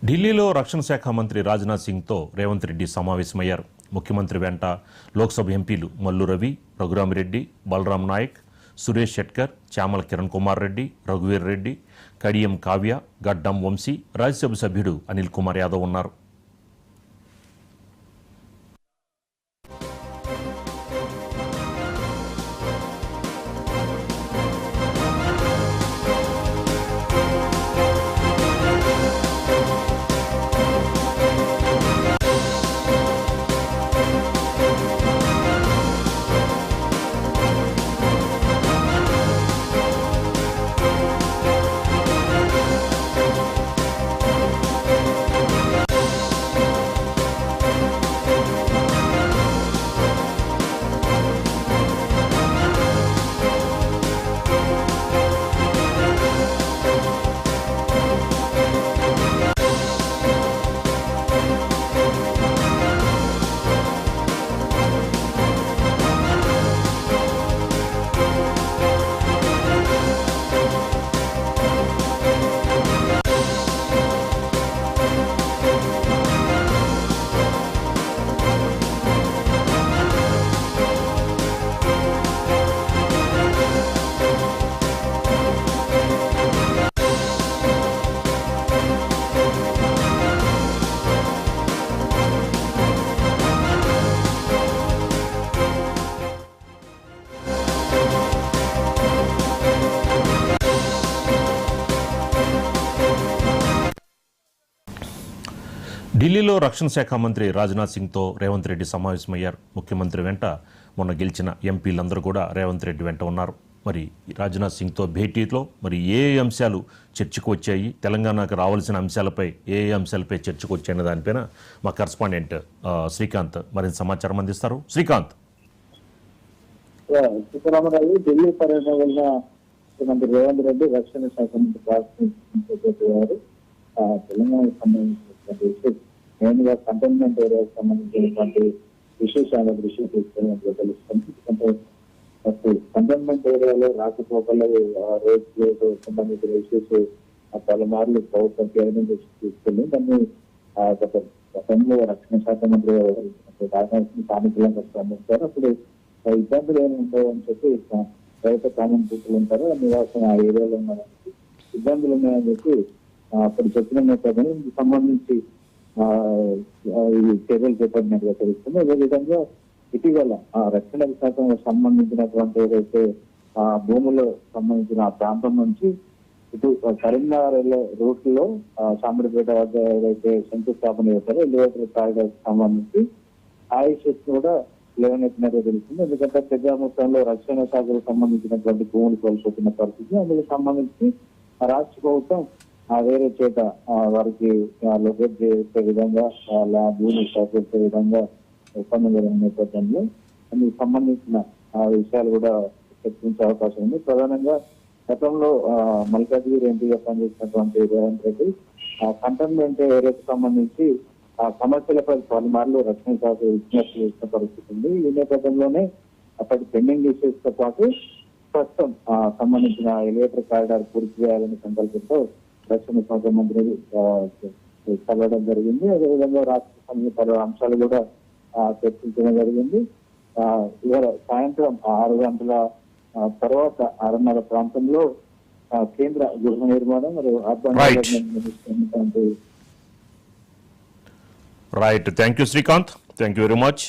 ఢిల్లీలో రక్షణ శాఖ మంత్రి రాజ్నాథ్ సింగ్తో రేవంత్ రెడ్డి సమావేశమయ్యారు. ముఖ్యమంత్రి వెంట లోక్సభ ఎంపీలు మల్లు రవి, రఘురామిరెడ్డి, బలరాం నాయక్, సురేష్ షెట్కర్, చామల కిరణ్ కుమార్ రెడ్డి, రఘువీర్ రెడ్డి, కడియం కావ్య, గడ్డం వంశీ, రాజ్యసభ సభ్యుడు అనిల్ కుమార్ యాదవ్ ఉన్నారు. ఢిల్లీలో రక్షణ శాఖ మంత్రి రాజ్నాథ్ సింగ్తో రేవంత్ రెడ్డి సమావేశమయ్యారు. ముఖ్యమంత్రి వెంట మొన్న గెలిచిన ఎంపీలందరూ కూడా రేవంత్ రెడ్డి వెంట ఉన్నారు. మరి రాజ్నాథ్ సింగ్తో భేటీలో మరి ఏ అంశాలు చర్చకు వచ్చాయి, తెలంగాణకు రావాల్సిన అంశాలపై ఏ అంశాలపై చర్చకు వచ్చాయన్న దానిపైన మా కరస్పాండెంట్ శ్రీకాంత్ మరింత సమాచారం అందిస్తారు. శ్రీకాంత్. సీతారామరావు ఢిల్లీ పర్యటన వల్ల ముఖ్యమంత్రి రేవంత్ రెడ్డి రక్షణ శాఖ మంత్రి గారు తెలంగాణకు సంబంధించిన మెయిన్గా కంటైన్మెంట్ ఏరియాకి సంబంధించినటువంటి విశేషాల దృష్టి తీసుకున్నట్లు తెలుస్తుంది. ఎందుకంటే కంటైన్మెంట్ ఏరియాలో రాకపోకలు రోడ్లు సంబంధించిన ఇష్యూస్ పలుమార్లు ప్రభుత్వం కేంద్రం దృష్టి తీసుకుంది. దాన్ని గతంలో రక్షణ శాఖ మంత్రి రాజ్నాథ్ సింగ్ సానుకూలంగా స్పందించారు. అప్పుడు ఇబ్బందులు ఏమి ఉండవని చెప్పి ప్రైవేట్ కామన్ పీపుల్ ఉంటారు, నివాసం ఆ ఏరియాలో ఉన్నారని ఇబ్బందులు ఉన్నాయని చెప్పి అప్పుడు చెప్పిన నేపథ్యంలో దీనికి సంబంధించి చర్యలు చేపట్టినట్టుగా తెలుస్తుంది. అదేవిధంగా ఇటీవల రక్షణ శాఖకు సంబంధించినటువంటి ఏదైతే భూములకు సంబంధించిన ఆ ప్రాంతం నుంచి ఇటు కరీంనగర్ రూట్ లో సాంబడిపేట వద్ద ఏదైతే శంకుస్థాపన చేశారో ఎలివేటర్ కారిడార్ సంబంధించి ఆ ఇష్యూస్ కూడా లేవనెత్తినట్టుగా తెలుస్తుంది. ఎందుకంటే పెద్ద మొత్తంలో రక్షణ శాఖకు సంబంధించినటువంటి భూములు కోల్పోతున్న పరిస్థితి, అందుకు సంబంధించి రాష్ట్ర ప్రభుత్వం వేరే చేత వారికి లొకేట్ చేసే విధంగా భూమి చేసే విధంగా ఒప్పందం జరిగిన నేపథ్యంలో అందుకు సంబంధించిన విషయాలు కూడా చర్చించే అవకాశం ఉంది. ప్రధానంగా గతంలో మల్కాజ్గిరి ఎంపీగా పనిచేసినటువంటి రేవంత్ రెడ్డి కంటైన్మెంట్ ఏరియాకు సంబంధించి ఆ సమస్యలపై పలుమార్లు రక్షణ శాఖ విజ్ఞప్తి చేసిన పరిస్థితి ఉంది. ఈ నేపథ్యంలోనే అప్పటి పెండింగ్ ఇష్యూస్ తో పాటు ప్రస్తుతం సంబంధించిన ఎలివేటర్ కారిడార్ పూర్తి చేయాలని సంకల్పంతో రక్షణ శాఖ మంత్రి చదవడం జరిగింది. అదేవిధంగా రాష్ట్ర సంబంధించిన పలు అంశాలు కూడా చర్చించడం జరిగింది. ఇవాళ సాయంత్రం 6 గంటల తర్వాత 6:30 ప్రాంతంలో కేంద్ర గృహ నిర్మాణం మరియు urban development minister right. Thank you Srikanth. Thank you very much.